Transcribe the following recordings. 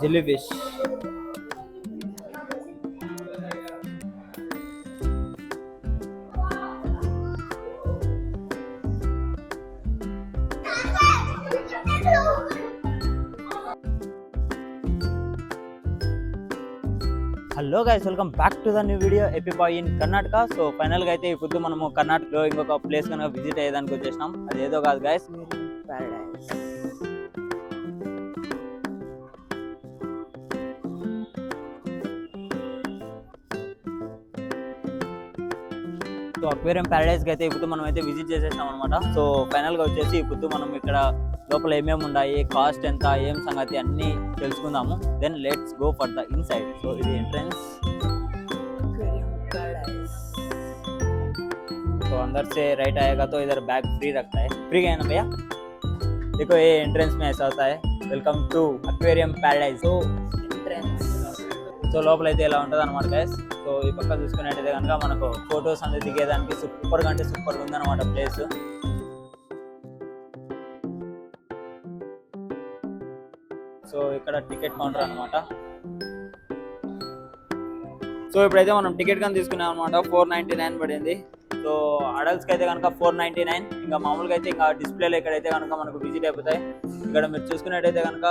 Jelly fish. Hello guys, welcome back to the new video ఎపిబాయ్ in Karnataka. So ఫైనల్గా అయితే ఇప్పుడు మనము కర్ణాటకలో ఇంకొక ప్లేస్ కనుక విజిట్ అయ్యేదానికి వచ్చేసినాం. అదేదో కాదు గైస్, ప్యారడైస్. సో అక్వేరియం ప్యారడైస్కి అయితే ఇప్పుడు మనం అయితే విజిట్ చేసేసాం అనమాట. సో ఫైనల్గా వచ్చేసి ఇప్పుడు మనం ఇక్కడ లోపల ఏమేమి ఉన్నాయి, కాస్ట్ ఎంత, ఏం సంగతి అన్నీ తెలుసుకుందాము. Then let's go for the inside. So ఇది ఎంట్రన్స్. तो अंदर से राइट आएगा तो इधर बैग फ्री रखता है. फ्री है ना भैया? देखो ये एंट्रेंस में ऐसा होता है, welcome to aquarium paradise. So entrance. So లోపల అయితే ఎలా ఉంటుంది అనమాట గైస్. సో ఈ పక్క చూసుకున్నట్టయితే కనుక మనకు ఫొటోస్ అనేది దిగేదానికి సూపర్గా అంటే సూపర్గా ఉందన్నమాట ప్లేస్. సో ఇక్కడ టికెట్ కౌంటర్ అనమాట. సో ఇప్పుడైతే మనం టికెట్ కానీ తీసుకున్నాం అనమాట. 499 పడింది. సో అడల్ట్స్కి అయితే కనుక 499. ఇంకా మామూలుగా అయితే ఇంకా డిస్ప్లేలో ఇక్కడైతే కనుక మనకు విజిట్ అయిపోతాయి. ఇక్కడ మీరు చూసుకున్నట్టయితే కనుక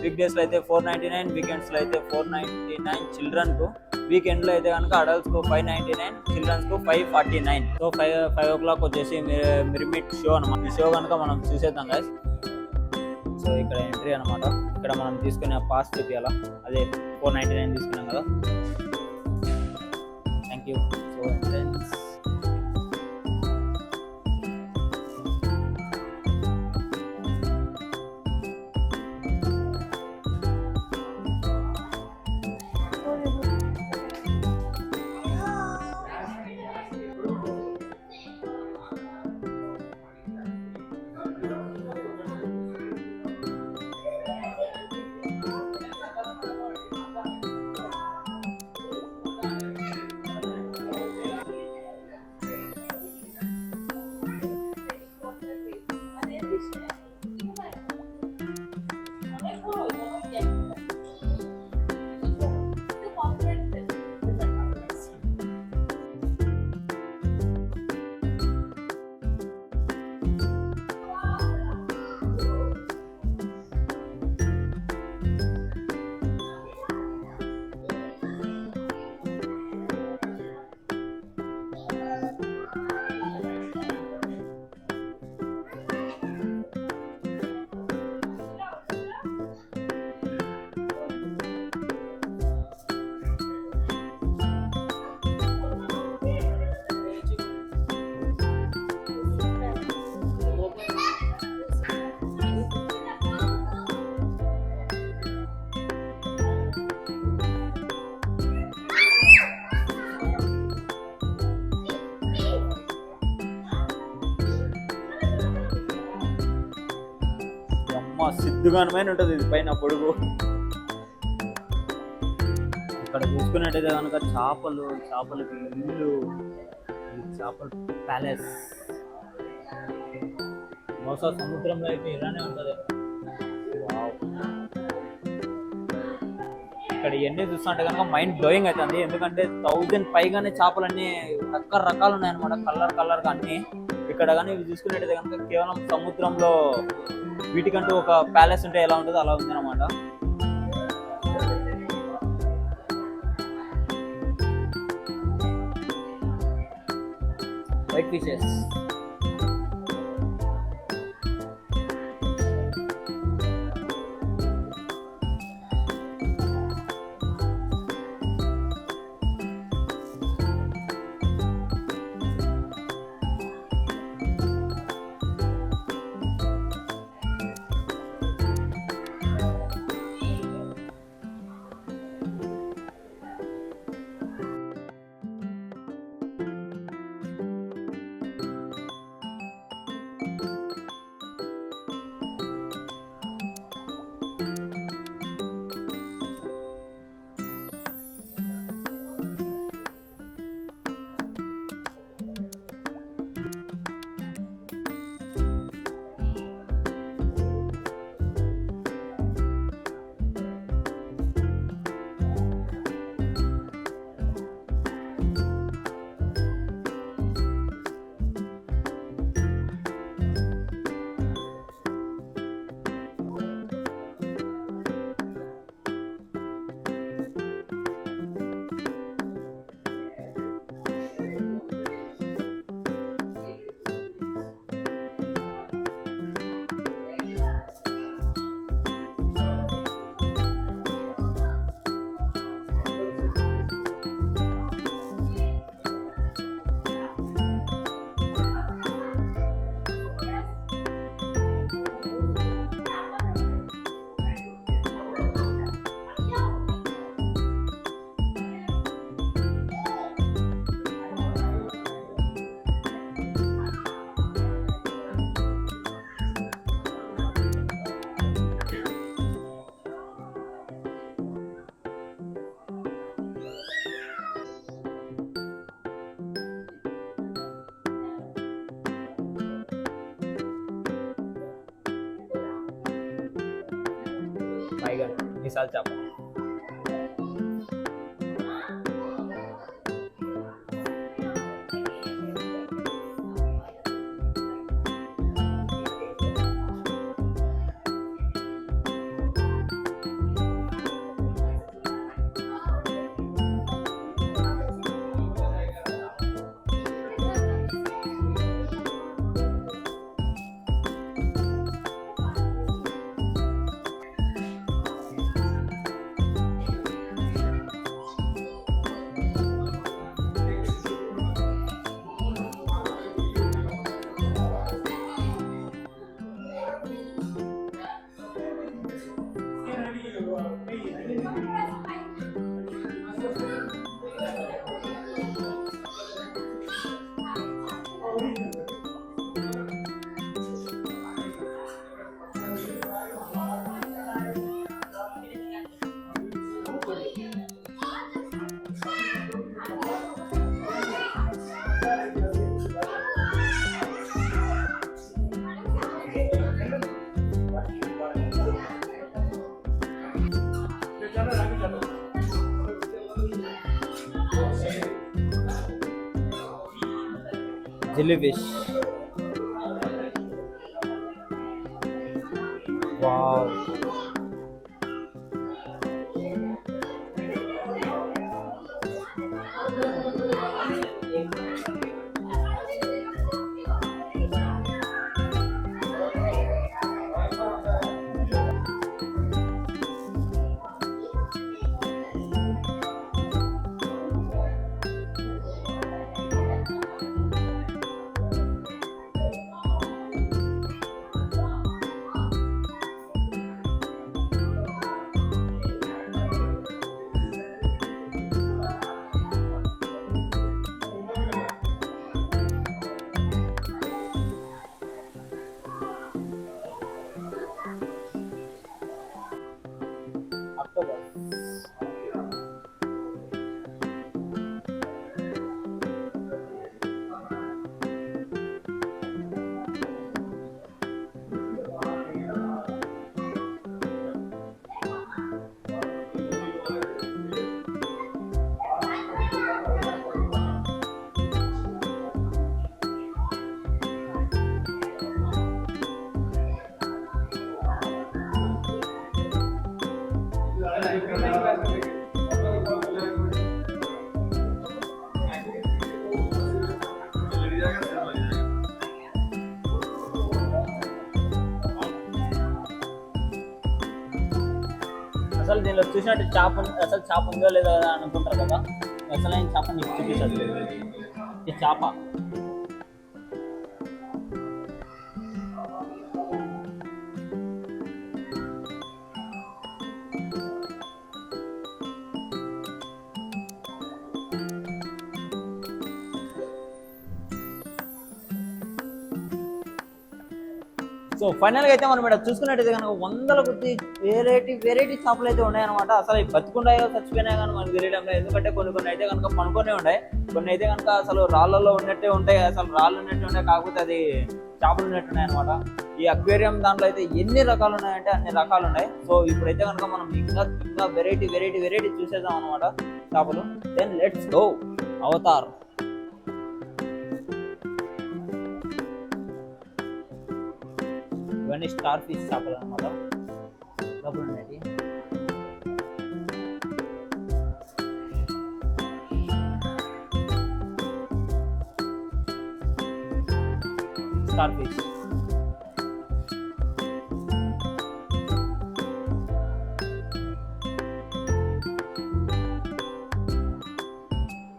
వీక్ డేస్లో అయితే 499, వీకెండ్స్లో అయితే 499 చిల్డ్రన్కు, వీకెండ్లో అయితే కనుక అడల్ట్స్కు 599, చిల్డ్రన్స్కు 549. సో 5 o'clock వచ్చేసి మిర్మిట్ షో అనమాట. ఈ షో కనుక మనం చూసేద్దాం గైస్. సో ఇక్కడ ఎంట్రీ అనమాట. ఇక్కడ మనం తీసుకునే పాస్ చూపించాలా, అదే 499 తీసుకున్నాం కదా. Thank you. So entrance. సిద్ధుగానమైన ఉంటుంది ఇది పైన పొడుగు. ఇక్కడ చూసుకున్నట్టయితే కనుక చేపలకి ఇల్లు, చేపల ప్యాలెస్. బహుశా సముద్రంలో అయితే ఇలానే ఉంటుంది. ఇక్కడ ఇవన్నీ చూస్తుంటే కనుక మైండ్ బ్లోయింగ్ అవుతుంది. ఎందుకంటే 1000 పైగానే చేపలన్నీ రకరకాలు ఉన్నాయన్నమాట, కలర్గా అన్నీ. ఇక్కడ కానీ ఇవి చూసుకున్నట్టయితే కనుక కేవలం సముద్రంలో వీటికంటూ ఒక ప్యాలెస్ ఉంటే ఎలా ఉంటుందో అలా ఉంది అనమాట. White fishes. పైగా మిసాల్ చేప. జిల్లీ ఫిష్. వావ్. అసలు దీనిలో చూసినట్టు చేప అసలు చేప ఉందో లేదో అనుకుంటారు కదా. అసలు నేను చేప నీకు చూపిస్తుంది. ఈ చేప సో ఫైనల్గా అయితే మనం ఇక్కడ చూసుకున్నట్టయితే కనుక వందల కొద్ది వెరైటీ చేపలు అయితే ఉన్నాయన్నమాట. అసలు బతుకున్నాయో చచ్చిపోయినాయో కానీ మనకు తెలియడం లేదు. ఎందుకంటే కొన్ని అయితే కనుక పనుకొనే ఉన్నాయి, కొన్ని అయితే కనుక అసలు రాళ్ళలో ఉన్నట్టే ఉంటాయి. అసలు రాళ్ళు ఉన్నట్టు ఉంటాయి, కాకపోతే అది చేపలు ఉన్నట్టు ఉన్నాయి అనమాట. ఈ అక్వేరియం దాంట్లో అయితే ఎన్ని రకాలు ఉన్నాయంటే అన్ని రకాలు ఉన్నాయి. సో ఇప్పుడైతే కనుక మనం ఇంకా వెరైటీ చూసేద్దాం అనమాట చేపలు. Then let's go Avatar. ఇవన్నీ స్టార్ ఫిష్ చేపలు అనమాట. లోపల ఉన్నాయి స్టార్ ఫిష్.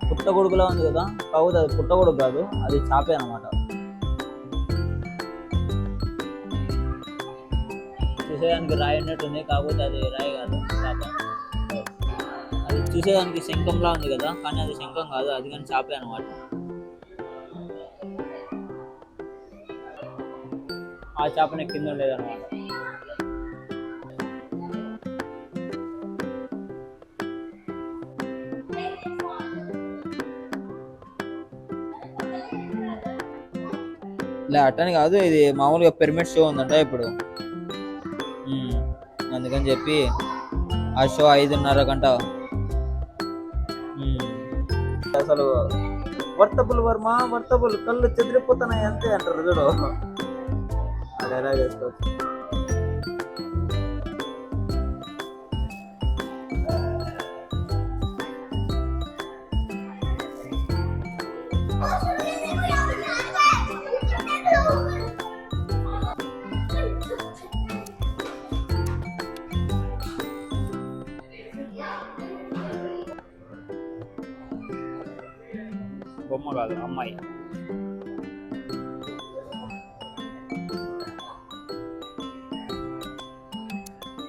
పుట్టగొడుగులా ఉంది కదా, కాకపోతే అది పుట్టగొడుగు కాదు, అది చేపే అనమాట. చూసేదానికి రాయి ఉన్నట్టుంది, కాకపోతే అది రాయి కాదు, చేప. అది చూసేదానికి శంఖంలా ఉంది కదా, కానీ అది శంఖం కాదు, అది కానీ చేపే అనమాట. ఆ చేపని కింద ఉండేదన్నమాట. ఇలా అట్టని కాదు, ఇది మామూలుగా పిరమిడ్ షో ఉందంట ఇప్పుడు. అందుకని చెప్పి ఆ షో 5:30 గంట. అసలు వర్తబుల్ వర్మ వర్తబుల్ కళ్ళు చెదిరిపోతున్నాయి అంతే అంటారు చూడు. అది ఎలా చేసుకోవచ్చు. బొమ్మ కాదు అమ్మాయి.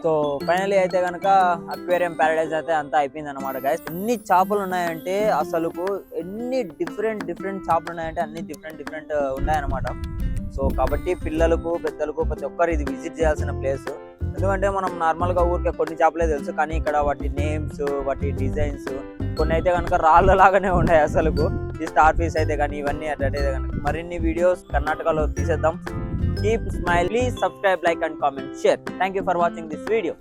సో ఫైనలీ అయితే కనుక అక్వేరియం ప్యారడైజ్ అయితే అంతా అయిపోయింది అనమాట గైస్. ఎన్ని చేపలు ఉన్నాయంటే అసలుకు ఎన్ని డిఫరెంట్ చేపలు ఉన్నాయంటే అన్ని డిఫరెంట్ ఉన్నాయన్నమాట. సో కాబట్టి పిల్లలకు పెద్దలకు ప్రతి ఒక్కరు ఇది విజిట్ చేయాల్సిన ప్లేస్. ఎందుకంటే మనం నార్మల్గా ఊరికే కొన్ని చేపలే తెలుసు, కానీ ఇక్కడ వాటి నేమ్స్, వాటి డిజైన్స్ కొన్ని అయితే కనుక రాళ్ళ లాగానే ఉన్నాయి అసలుకు. ఈ స్టార్ ఫిష్ అయితే కానీ ఇవన్నీ అట్లయితే కనుక మరిన్ని వీడియోస్ కర్ణాటకలో తీసేద్దాం. Keep smile. Please subscribe, like and comment, share. Thank you for watching this video.